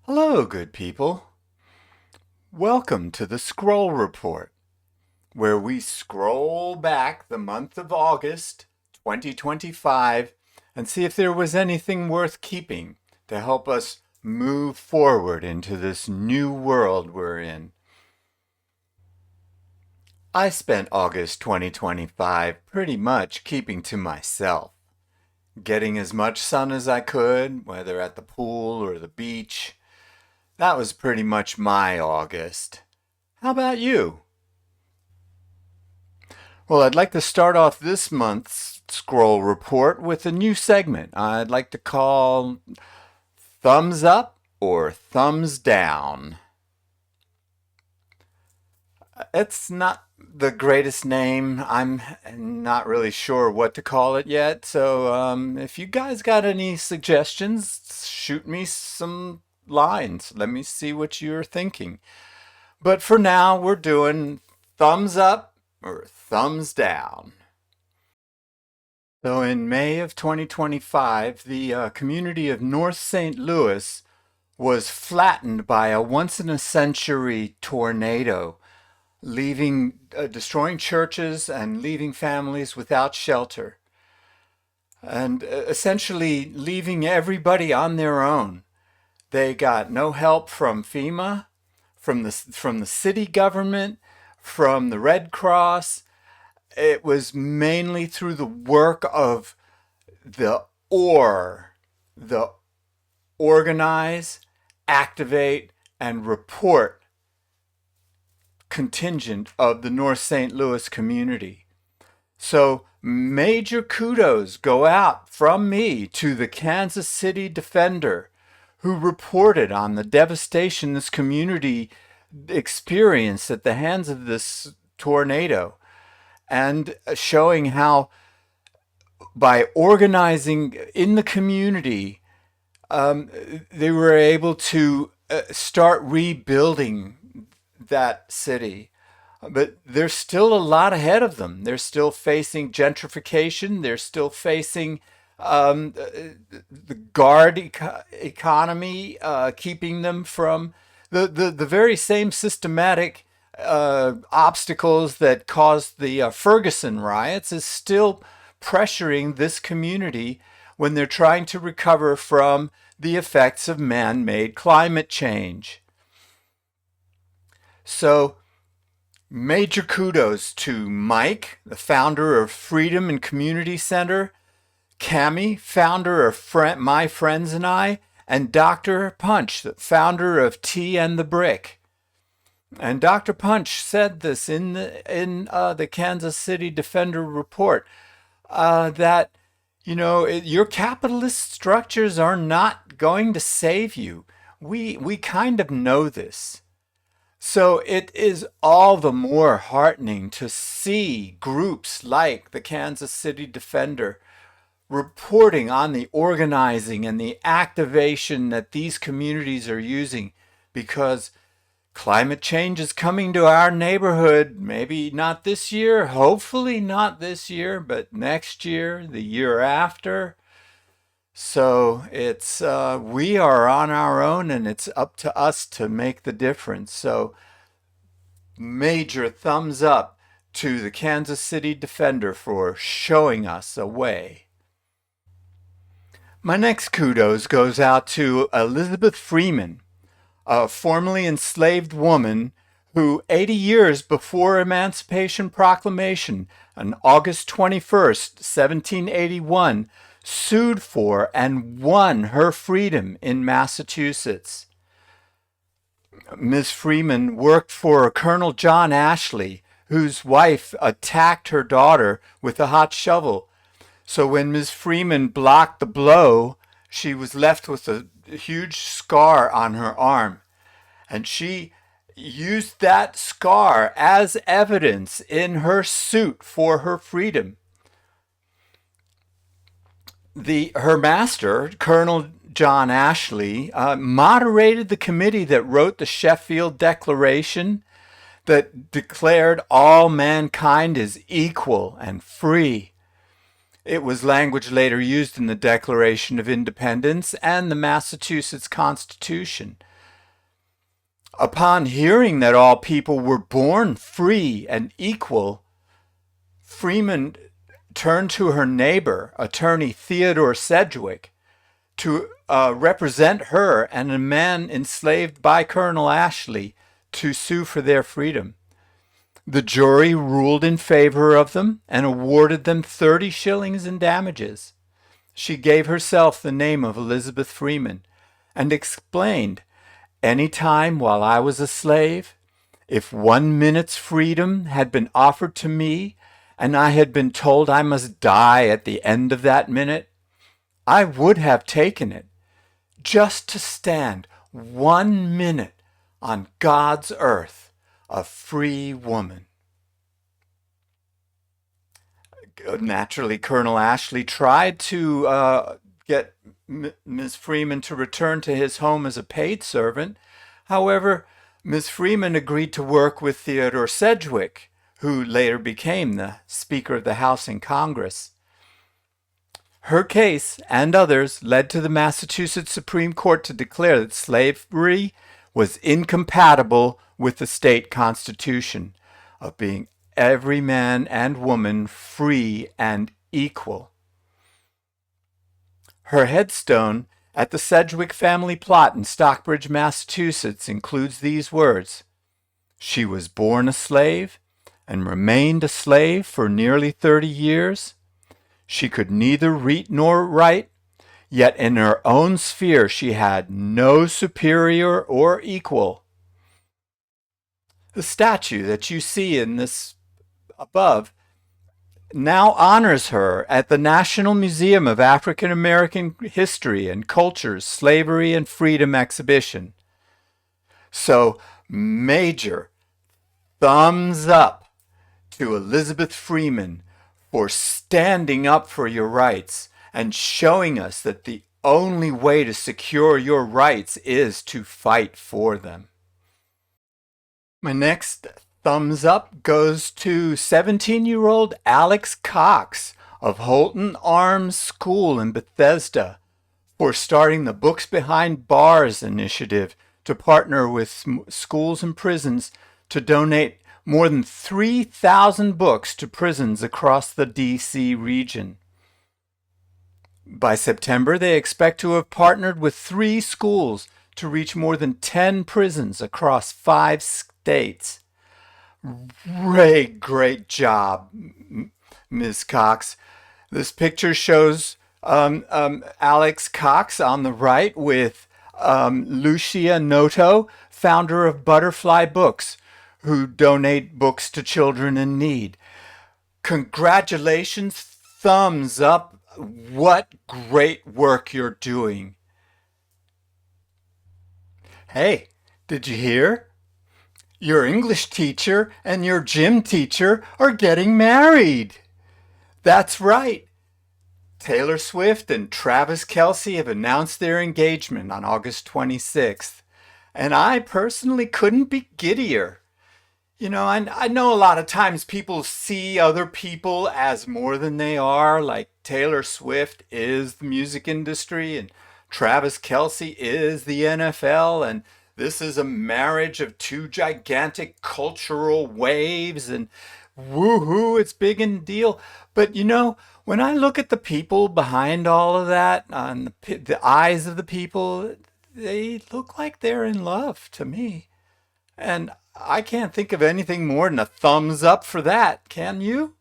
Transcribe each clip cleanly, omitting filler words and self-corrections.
Hello, good people. Welcome to the Scroll Report, where we scroll back the month of August 2025 and see if there was anything worth keeping to help us move forward into this new world we're in. I spent August 2025 pretty much keeping to myself, getting as much sun as I could, whether at the pool or the beach. That was pretty much my August. How about you? Well, I'd like to start off this month's scroll report with a new segment I'd like to call Thumbs Up or Thumbs Down. It's not the greatest name. I'm not really sure what to call it yet. So if you guys got any suggestions, shoot me some lines. Let me see what you're thinking. But for now, we're doing thumbs up or thumbs down. So in May of 2025, the community of North St. Louis was flattened by a once in a century tornado, leaving destroying churches and leaving families without shelter, and essentially leaving everybody on their own. They got no help from FEMA, from the city government, from the Red Cross. It was mainly through the work of the OR, the organize, activate, and report contingent of the North St. Louis community. So major kudos go out from me to the Kansas City Defender, who reported on the devastation this community experienced at the hands of this tornado, and showing how by organizing in the community, they were able to start rebuilding that city. But there's still a lot ahead of them. They're still facing gentrification. They're still facing the guard economy, keeping them from the very same systematic obstacles that caused the Ferguson riots is still pressuring this community when they're trying to recover from the effects of man-made climate change. So major kudos to Mike, the founder of Freedom and Community Center, Cami, founder of My Friends and I, and Dr. Punch, the founder of Tea and the Brick. And Dr. Punch said this in the Kansas City Defender report, that your capitalist structures are not going to save you. We kind of know this. So it is all the more heartening to see groups like the Kansas City Defender reporting on the organizing and the activation that these communities are using, because climate change is coming to our neighborhood. Maybe not this year, hopefully not this year, but next year, the year after. So it's we are on our own, and it's up to us to make the difference. So major thumbs up to the Kansas City Defender for showing us a way. My next kudos goes out to Elizabeth Freeman, a formerly enslaved woman who 80 years before Emancipation Proclamation on August 21st, 1781, sued for and won her freedom in Massachusetts. Ms. Freeman worked for Colonel John Ashley, whose wife attacked her daughter with a hot shovel. So when Ms. Freeman blocked the blow, she was left with a huge scar on her arm. And she used that scar as evidence in her suit for her freedom. Her master, Colonel John Ashley, moderated the committee that wrote the Sheffield Declaration that declared all mankind is equal and free. It was language later used in the Declaration of Independence and the Massachusetts Constitution. Upon hearing that all people were born free and equal, Freeman turned to her neighbor, attorney Theodore Sedgwick, to represent her and a man enslaved by Colonel Ashley to sue for their freedom. The jury ruled in favor of them and awarded them 30 shillings in damages. She gave herself the name of Elizabeth Freeman and explained, "Any time while I was a slave, if 1 minute's freedom had been offered to me and I had been told I must die at the end of that minute, I would have taken it, just to stand 1 minute on God's earth, a free woman." Naturally, Colonel Ashley tried to get Ms. Freeman to return to his home as a paid servant. However, Ms. Freeman agreed to work with Theodore Sedgwick, who later became the Speaker of the House in Congress. Her case and others led to the Massachusetts Supreme Court to declare that slavery was incompatible with the state constitution of being every man and woman free and equal. Her headstone at the Sedgwick family plot in Stockbridge, Massachusetts includes these words: "She was born a slave and remained a slave for nearly 30 years. She could neither read nor write, yet in her own sphere she had no superior or equal." The statue that you see in this above now honors her at the National Museum of African American History and Culture's Slavery and Freedom exhibition. So, major thumbs up to Elizabeth Freeman for standing up for your rights and showing us that the only way to secure your rights is to fight for them. My next thumbs up goes to 17-year-old Alex Cox of Holton Arms School in Bethesda for starting the Books Behind Bars initiative to partner with schools and prisons to donate more than 3,000 books to prisons across the D.C. region. By September, they expect to have partnered with 3 schools to reach more than 10 prisons across 5 states. Great job, Ms. Cox. This picture shows Alex Cox on the right with Lucia Noto, founder of Butterfly Books, who donate books to children in need. Congratulations, thumbs up. What great work you're doing. Hey, did you hear? Your English teacher and your gym teacher are getting married. That's right. Taylor Swift and Travis Kelce have announced their engagement on August 26th. And I personally couldn't be giddier. You know, I know a lot of times people see other people as more than they are, like Taylor Swift is the music industry and Travis Kelce is the NFL, and this is a marriage of 2 gigantic cultural waves, and woohoo, it's big and deal. But you know, when I look at the people behind all of that, on the eyes of the people, they look like they're in love to me. And I can't think of anything more than a thumbs up for that, can you?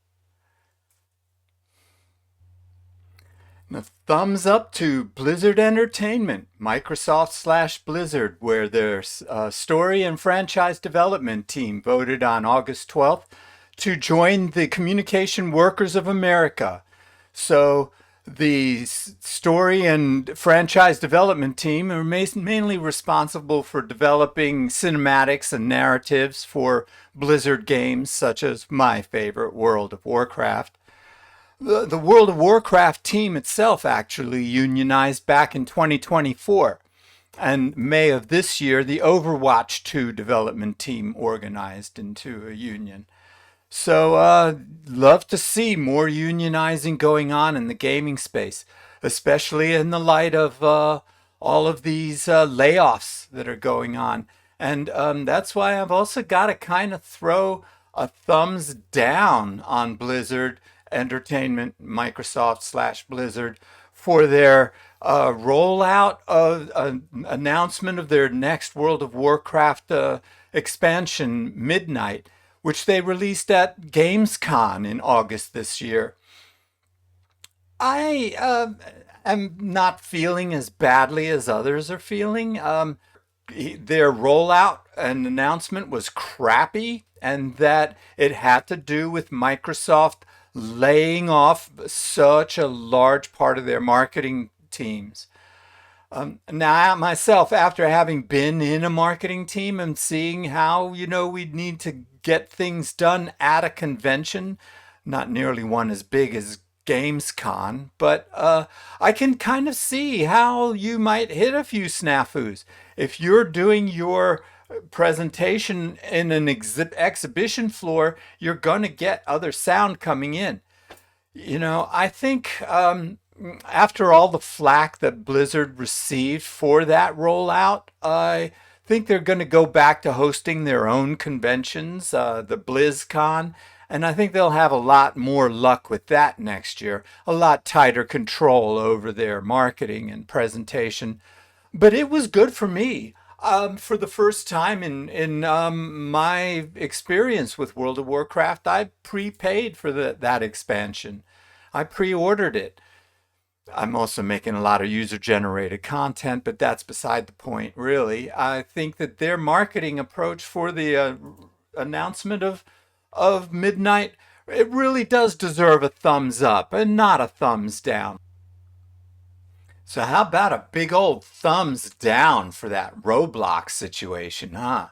And a thumbs up to Blizzard Entertainment, Microsoft/Blizzard, where their story and franchise development team voted on August 12th to join the Communication Workers of America. So the story and franchise development team are mainly responsible for developing cinematics and narratives for Blizzard games such as my favorite, World of Warcraft. The World of Warcraft team itself actually unionized back in 2024. And May of this year, the Overwatch 2 development team organized into a union. So, love to see more unionizing going on in the gaming space, especially in the light of all of these layoffs that are going on. And that's why I've also got to kind of throw a thumbs down on Blizzard Entertainment, Microsoft slash Blizzard, for their rollout of an announcement of their next World of Warcraft expansion, Midnight, which they released at Gamescom in August this year. I am not feeling as badly as others are feeling. Their rollout and announcement was crappy, and that it had to do with Microsoft laying off such a large part of their marketing teams. Now, myself, after having been in a marketing team and seeing how, we need to get things done at a convention, not nearly one as big as GamesCon, but I can kind of see how you might hit a few snafus. If you're doing your presentation in an exhibition floor, you're going to get other sound coming in. I think after all the flack that Blizzard received for that rollout, I think they're going to go back to hosting their own conventions, the BlizzCon, and I think they'll have a lot more luck with that next year, a lot tighter control over their marketing and presentation. But it was good for me. For the first time in my experience with World of Warcraft, I prepaid for that expansion. I pre-ordered it. I'm also making a lot of user generated content, but that's beside the point, really. I think that their marketing approach for the announcement of Midnight, it really does deserve a thumbs up and not a thumbs down. So how about a big old thumbs down for that Roblox situation, huh?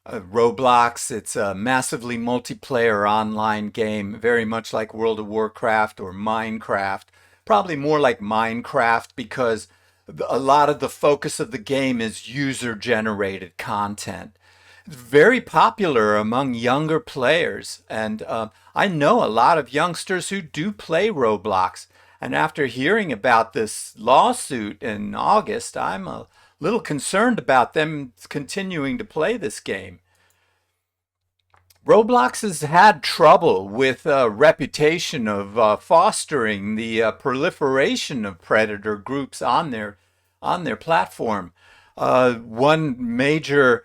Roblox, it's a massively multiplayer online game, very much like World of Warcraft or Minecraft. Probably more like Minecraft because a lot of the focus of the game is user generated content. It's very popular among younger players, and I know a lot of youngsters who do play Roblox. And after hearing about this lawsuit in August, I'm a little concerned about them continuing to play this game. Roblox has had trouble with a reputation of fostering the proliferation of predator groups on their platform. One major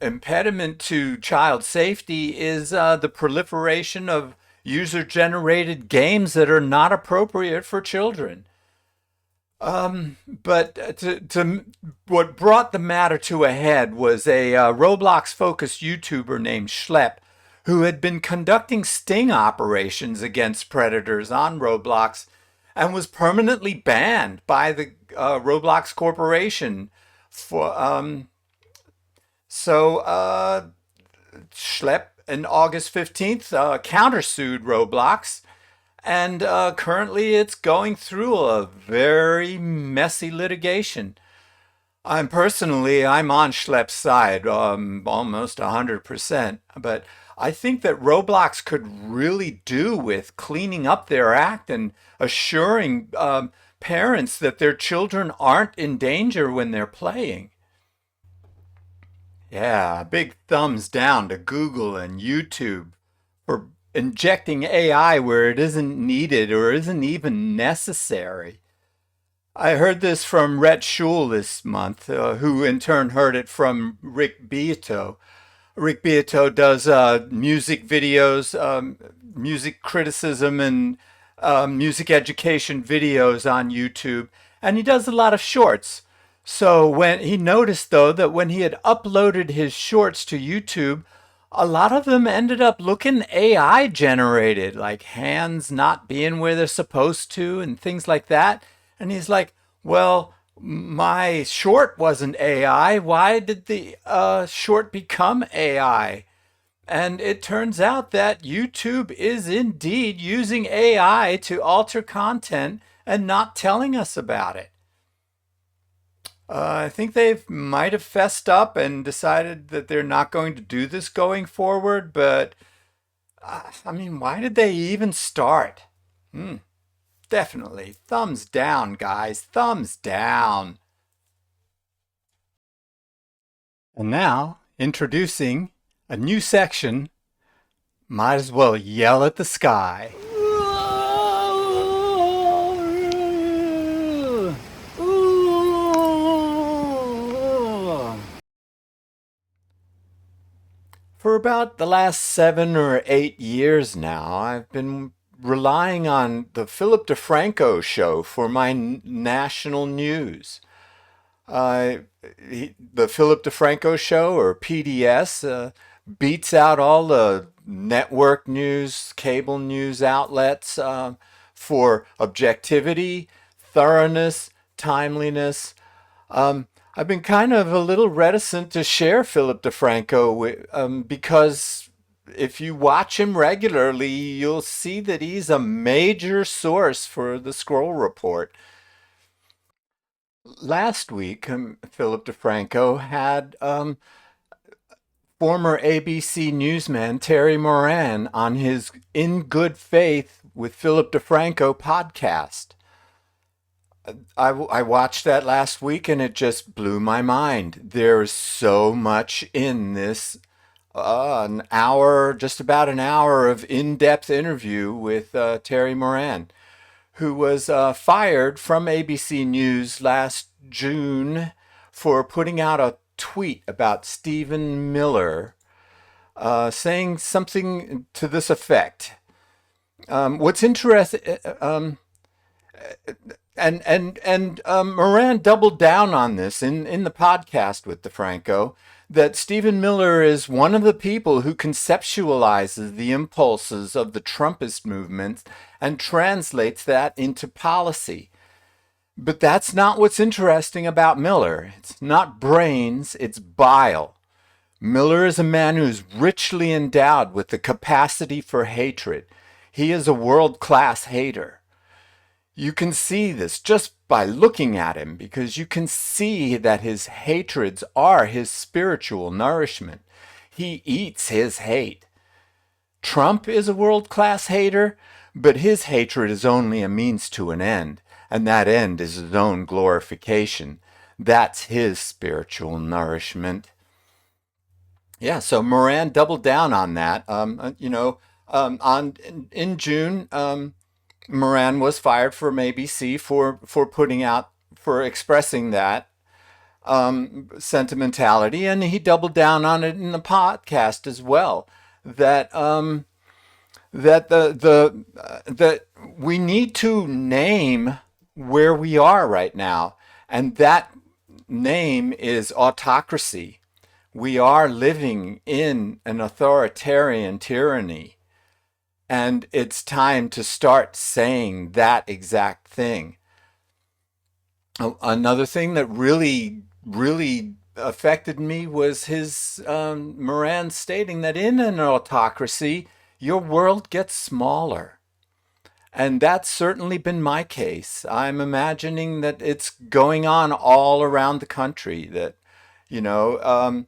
impediment to child safety is the proliferation of user-generated games that are not appropriate for children. But what brought the matter to a head was a Roblox-focused YouTuber named Schlep, who had been conducting sting operations against predators on Roblox and was permanently banned by the Roblox Corporation. For so Schlep on August 15th countersued Roblox, and currently it's going through a very messy litigation. I'm on Schlepp's side, almost 100%. But I think that Roblox could really do with cleaning up their act and assuring parents that their children aren't in danger when they're playing. Yeah, big thumbs down to Google and YouTube for injecting AI where it isn't needed or isn't even necessary. I heard this from Rhett Schul this month, who in turn heard it from Rick Beato. Rick Beato does music videos, music criticism, and music education videos on YouTube, and he does a lot of shorts. So when he noticed though that when he had uploaded his shorts to YouTube, a lot of them ended up looking AI generated, like hands not being where they're supposed to and things like that. And he's like, well, my short wasn't AI. Why did the short become AI? And it turns out that YouTube is indeed using AI to alter content and not telling us about it. I think they might have fessed up and decided that they're not going to do this going forward, but I mean, why did they even start? Hmm, definitely. Thumbs down, guys. Thumbs down. And now, introducing a new section, might as well yell at the sky. For about the last 7 or 8 years now, I've been relying on the Philip DeFranco show for my national news. Uh, the Philip DeFranco show, or PDS, beats out all the network news, cable news outlets for objectivity, thoroughness, timeliness. I've been kind of a little reticent to share Philip DeFranco because if you watch him regularly, you'll see that he's a major source for the Scroll Report. Last week, Philip DeFranco had former ABC newsman Terry Moran on his In Good Faith with Philip DeFranco podcast. I watched that last week and it just blew my mind. There's so much in this an hour, just about an hour of in depth interview with Terry Moran, who was fired from ABC News last June for putting out a tweet about Stephen Miller, saying something to this effect. What's interesting, Moran doubled down on this in the podcast with DeFranco, that Stephen Miller is one of the people who conceptualizes the impulses of the Trumpist movement and translates that into policy. But that's not what's interesting about Miller. It's not brains, it's bile. Miller is a man who's richly endowed with the capacity for hatred. He is a world-class hater. You can see this just by looking at him, because you can see that his hatreds are his spiritual nourishment. He eats his hate. Trump is a world-class hater, but his hatred is only a means to an end, and that end is his own glorification. That's his spiritual nourishment. Yeah, so Moran doubled down on that. In June, Moran was fired from ABC for putting out, for expressing that sentimentality, and he doubled down on it in the podcast as well. That we need to name where we are right now, and that name is autocracy. We are living in an authoritarian tyranny, and it's time to start saying that exact thing. Another thing that really affected me was his Moran stating that in an autocracy, your world gets smaller. And that's certainly been my case. I'm imagining that it's going on all around the country, that, you know,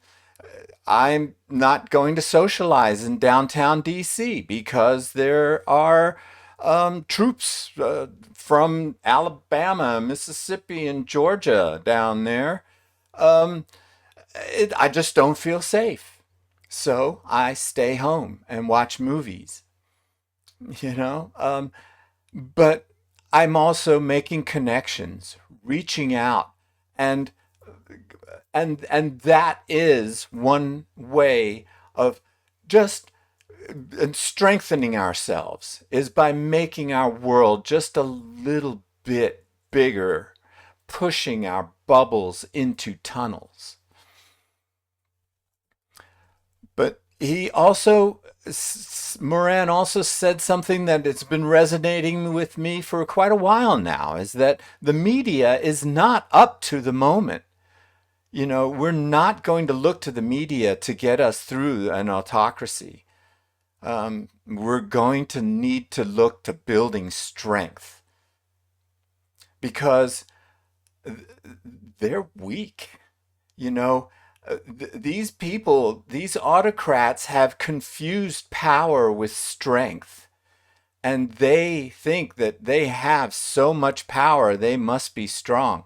I'm not going to socialize in downtown DC because there are troops from Alabama, Mississippi, and Georgia down there. I just don't feel safe. So I stay home and watch movies, you know. But I'm also making connections, reaching out, and and that is one way of just strengthening ourselves, is by making our world just a little bit bigger, pushing our bubbles into tunnels. But Moran also said something that has been resonating with me for quite a while now, is that the media is not up to the moment. You know, we're not going to look to the media to get us through an autocracy. We're going to need to look to building strength, because they're weak. You know, these people, these autocrats have confused power with strength. And they think that they have so much power, they must be strong.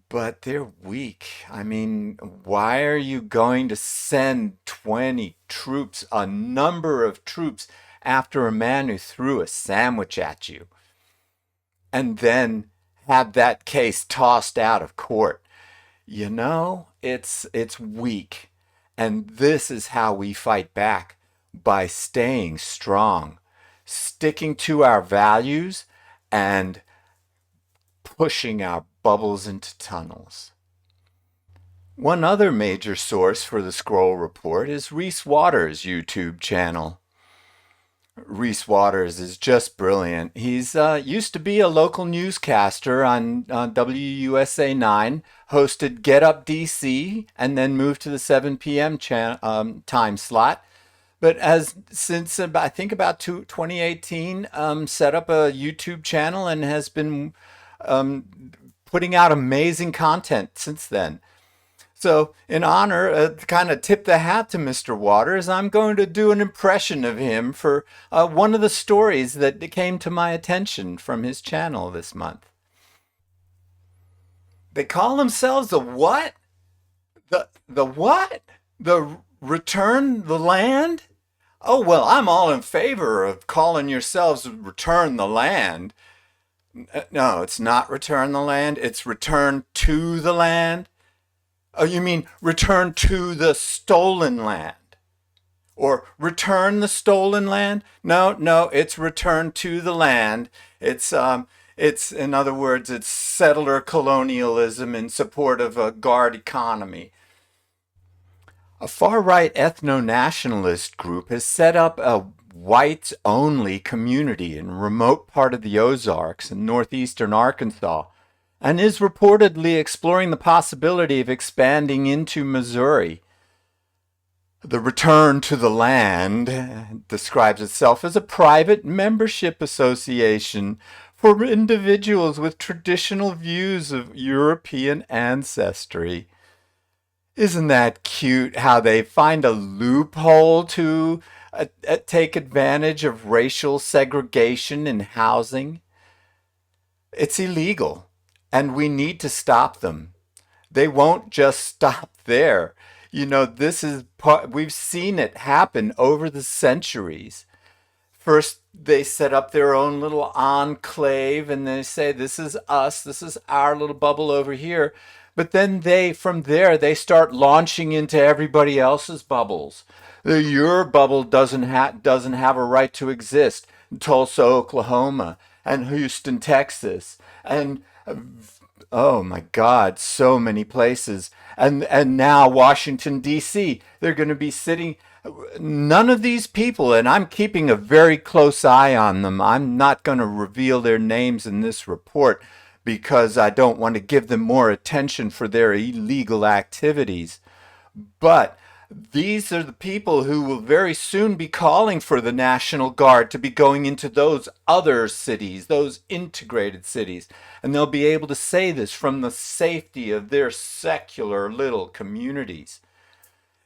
but they're weak. I mean, why are you going to send 20 troops, a number of troops, after a man who threw a sandwich at you, and then have that case tossed out of court? It's weak. And this is how we fight back, by staying strong, sticking to our values, and pushing our bubbles into tunnels. One other major source for the Scroll Report is Reese Waters' YouTube channel. Reese Waters is just brilliant. He's used to be a local newscaster on WUSA 9, hosted Get Up DC, and then moved to the 7 p.m. time slot. But as since I think about 2018, set up a YouTube channel and has been putting out amazing content since then. So, in honor, to kind of tip the hat to Mr. Waters, I'm going to do an impression of him for one of the stories that came to my attention from his channel this month. They call themselves the what? The what? The return the land? Oh, well, I'm all in favor of calling yourselves return the land. No, it's not return the land, it's return to the land. Oh, you mean return to the stolen land? Or return the stolen land? No, no, it's return to the land. It's in other words, it's settler colonialism in support of a guard economy. A far-right ethno-nationalist group has set up a whites-only community in a remote part of the Ozarks in northeastern Arkansas, and is reportedly exploring the possibility of expanding into Missouri. The Return to the Land describes itself as a private membership association for individuals with traditional views of European ancestry. Isn't that cute how they find a loophole to take advantage of racial segregation in housing? It's illegal, and we need to stop them. They won't just stop there. This is we've seen it happen over the centuries. First, they set up their own little enclave and they say, this is us, this is our little bubble over here. But then from there, they start launching into everybody else's bubbles. Your bubble doesn't have a right to exist. Tulsa, Oklahoma, and Houston, Texas, and oh my God, so many places. And now Washington, D.C., they're going to be sitting. None of these people, and I'm keeping a very close eye on them. I'm not going to reveal their names in this report because I don't want to give them more attention for their illegal activities. But these are the people who will very soon be calling for the National Guard to be going into those other cities, those integrated cities. And they'll be able to say this from the safety of their secular little communities.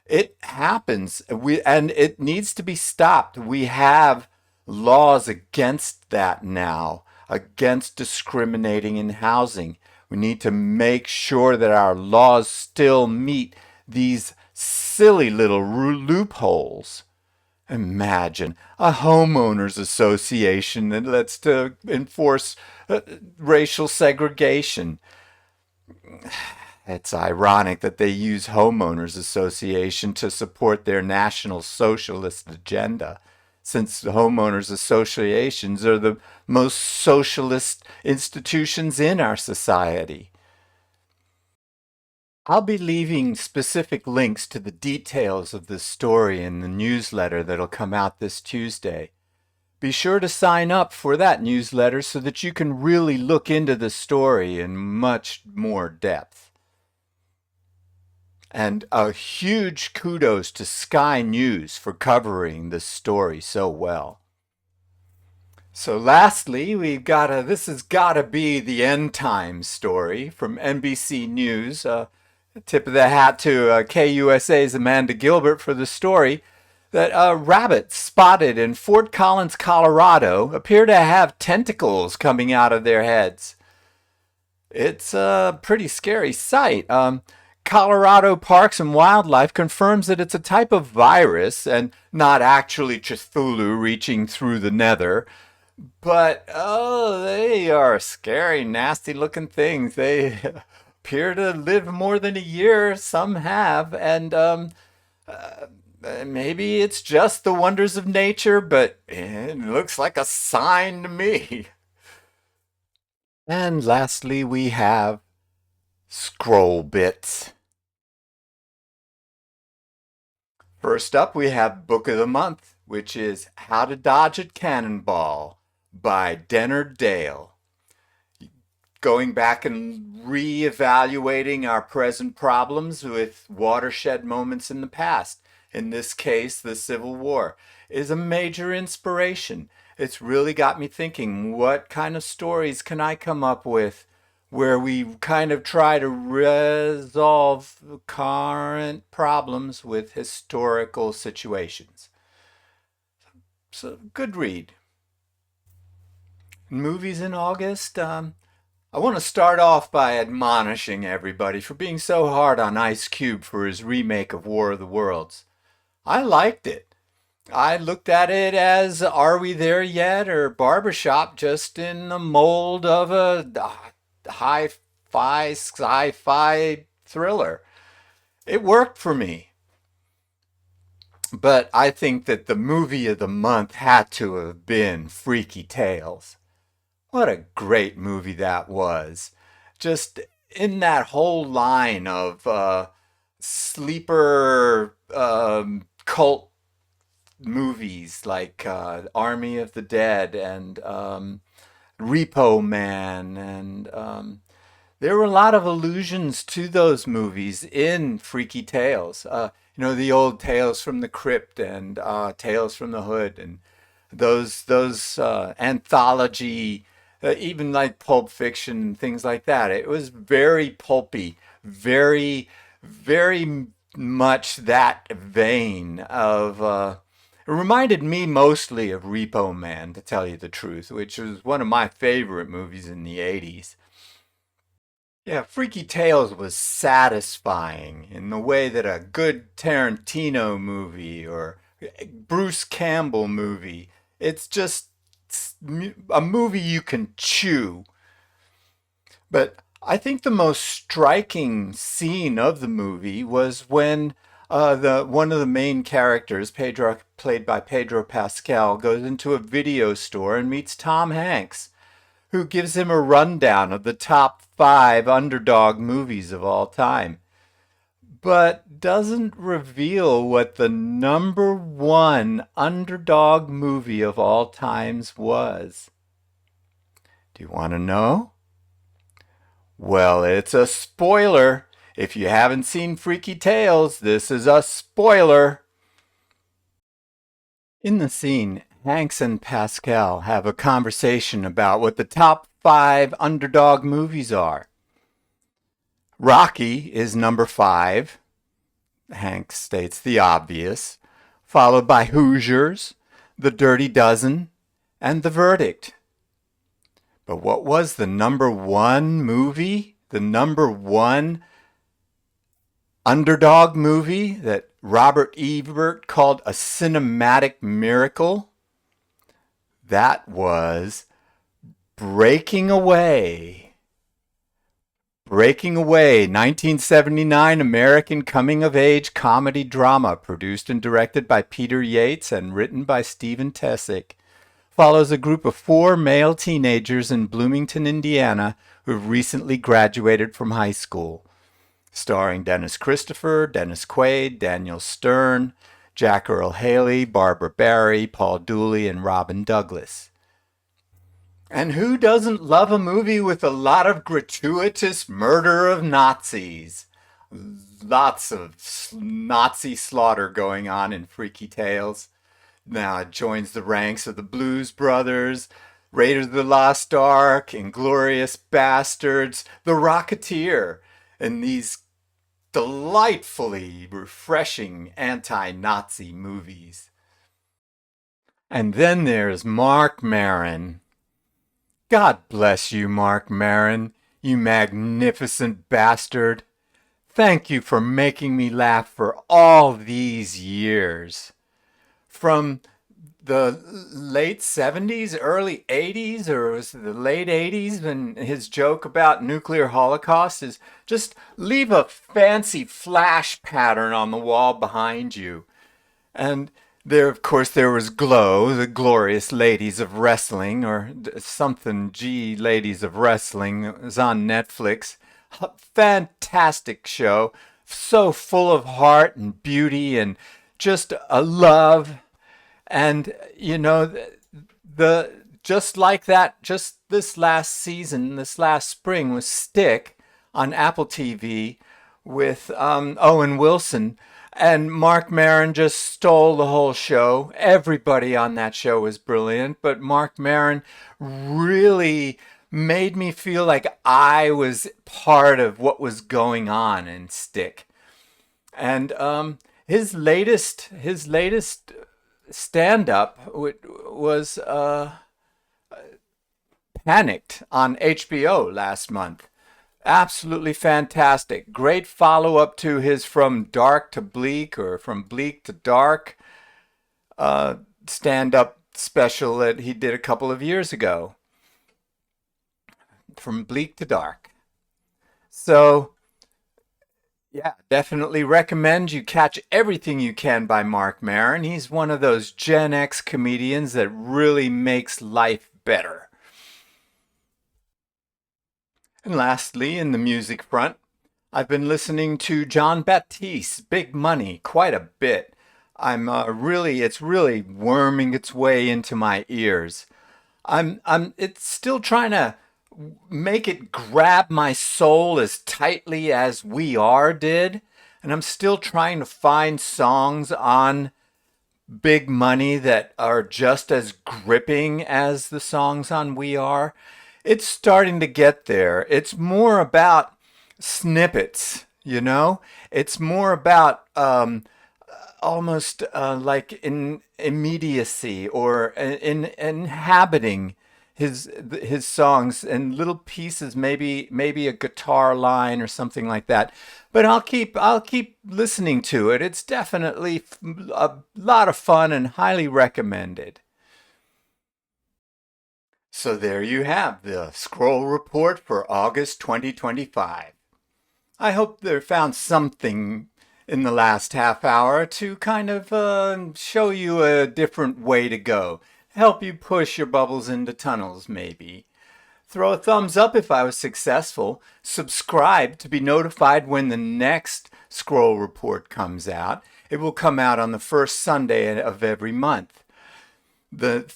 It happens, and it needs to be stopped. We have laws against that now, against discriminating in housing. We need to make sure that our laws still meet these silly little loopholes. Imagine a homeowners association that lets to enforce racial segregation. It's ironic that they use homeowners association to support their national socialist agenda, since the homeowners associations are the most socialist institutions in our society. I'll be leaving specific links to the details of this story in the newsletter that'll come out this Tuesday. Be sure to sign up for that newsletter so that you can really look into the story in much more depth. And a huge kudos to Sky News for covering this story so well. So lastly, this has got to be the end time story from NBC News. Tip of the hat to KUSA's Amanda Gilbert for the story that rabbits spotted in Fort Collins, Colorado appear to have tentacles coming out of their heads. It's a pretty scary sight. Colorado Parks and Wildlife confirms that it's a type of virus and not actually Cthulhu reaching through the nether. But oh, they are scary, nasty looking things. They appear to live more than a year. Some have, and maybe it's just the wonders of nature, but it looks like a sign to me. And lastly, we have scroll bits. First up, we have Book of the Month, which is How to Dodge a Cannonball by Denner Dale. Going back and re-evaluating our present problems with watershed moments in the past, in this case the Civil War, is a major inspiration. It's really got me thinking, what kind of stories can I come up with where we kind of try to resolve current problems with historical situations? So, good read. Movies in August. I want to start off by admonishing everybody for being so hard on Ice Cube for his remake of War of the Worlds. I liked it. I looked at it as Are We There Yet or Barbershop, just in the mold of a hi-fi, sci-fi thriller. It worked for me. But I think that the movie of the month had to have been Freaky Tales. What a great movie that was. Just in that whole line of sleeper cult movies like Army of the Dead and Repo Man, and there were a lot of allusions to those movies in Freaky Tales. The old Tales from the Crypt and Tales from the Hood, and those anthology, even like Pulp Fiction and things like that. It was very pulpy, very much that vein of. It reminded me mostly of Repo Man, to tell you the truth, which was one of my favorite movies in the 80s. Yeah, Freaky Tales was satisfying in the way that a good Tarantino movie or Bruce Campbell movie, it's just a movie you can chew. But I think the most striking scene of the movie was when the one of the main characters, Pedro, played by Pedro Pascal, goes into a video store and meets Tom Hanks, who gives him a rundown of the top five underdog movies of all time, but doesn't reveal what the number one underdog movie of all times was. Do you want to know? Well, it's a spoiler. If you haven't seen Freaky Tales, this is a spoiler. In the scene, Hanks and Pascal have a conversation about what the top five underdog movies are. Rocky is number five. Hanks states the obvious, followed by Hoosiers, The Dirty Dozen, and The Verdict. But what was the number one movie? The number one underdog movie that Robert Ebert called a cinematic miracle? That was Breaking Away. Breaking Away, 1979 American coming-of-age comedy drama produced and directed by Peter Yates and written by Stephen Tessick, follows a group of four male teenagers in Bloomington, Indiana, who have recently graduated from high school. Starring Dennis Christopher, Dennis Quaid, Daniel Stern, Jack Earl Haley, Barbara Barry, Paul Dooley, and Robin Douglas. And who doesn't love a movie with a lot of gratuitous murder of Nazis? Lots of Nazi slaughter going on in Freaky Tales. Now it joins the ranks of the Blues Brothers, Raiders of the Lost Ark, Inglourious Bastards, The Rocketeer, and these delightfully refreshing anti-Nazi movies. And then there's Marc Maron. God bless you, Marc Maron. You magnificent bastard. Thank you for making me laugh for all these years. From the late 70s, early 80s, or was it the late 80s when his joke about nuclear holocaust is just leave a fancy flash pattern on the wall behind you. And there, of course, there was Glow, the glorious ladies of wrestling, or something G ladies of wrestling. It was on Netflix. Fantastic show. So full of heart and beauty and just a love. And, the just like that, just this last season, this last spring was Stick on Apple TV with Owen Wilson. And Mark Maron just stole the whole show. Everybody on that show was brilliant, but Mark Maron really made me feel like I was part of what was going on in Stick. And his latest stand up was Panicked on HBO last month. Absolutely fantastic. Great follow up to his From Dark to Bleak or From Bleak to Dark stand up special that he did a couple of years ago. From Bleak to Dark. So, yeah, definitely recommend you catch everything you can by Mark Maron. He's one of those Gen X comedians that really makes life better. And lastly, in the music front, I've been listening to John Baptiste's Big Money quite a bit. It's really worming its way into my ears. It's still trying to make it grab my soul as tightly as We Are did. And I'm still trying to find songs on Big Money that are just as gripping as the songs on We Are. It's starting to get there. It's more about snippets, you know? It's more about almost like in immediacy or in inhabiting his songs and little pieces, maybe a guitar line or something like that. But I'll keep listening to it. It's definitely a lot of fun and highly recommended. So there you have the scroll report for August 2025. I hope they found something in the last half hour to kind of show you a different way to go. Help you push your bubbles into tunnels, maybe. Throw a thumbs up if I was successful. Subscribe to be notified when the next scroll report comes out. It will come out on the first Sunday of every month. The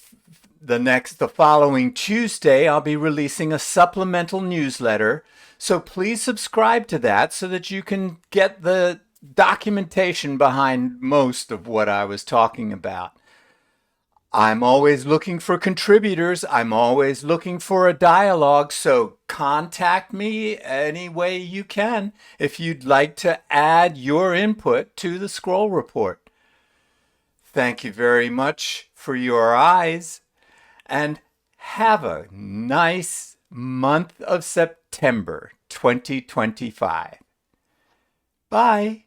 the following Tuesday, I'll be releasing a supplemental newsletter. So please subscribe to that so that you can get the documentation behind most of what I was talking about. I'm always looking for contributors. I'm always looking for a dialogue. So contact me any way you can if you'd like to add your input to the scroll report. Thank you very much for your eyes and have a nice month of September 2025. Bye.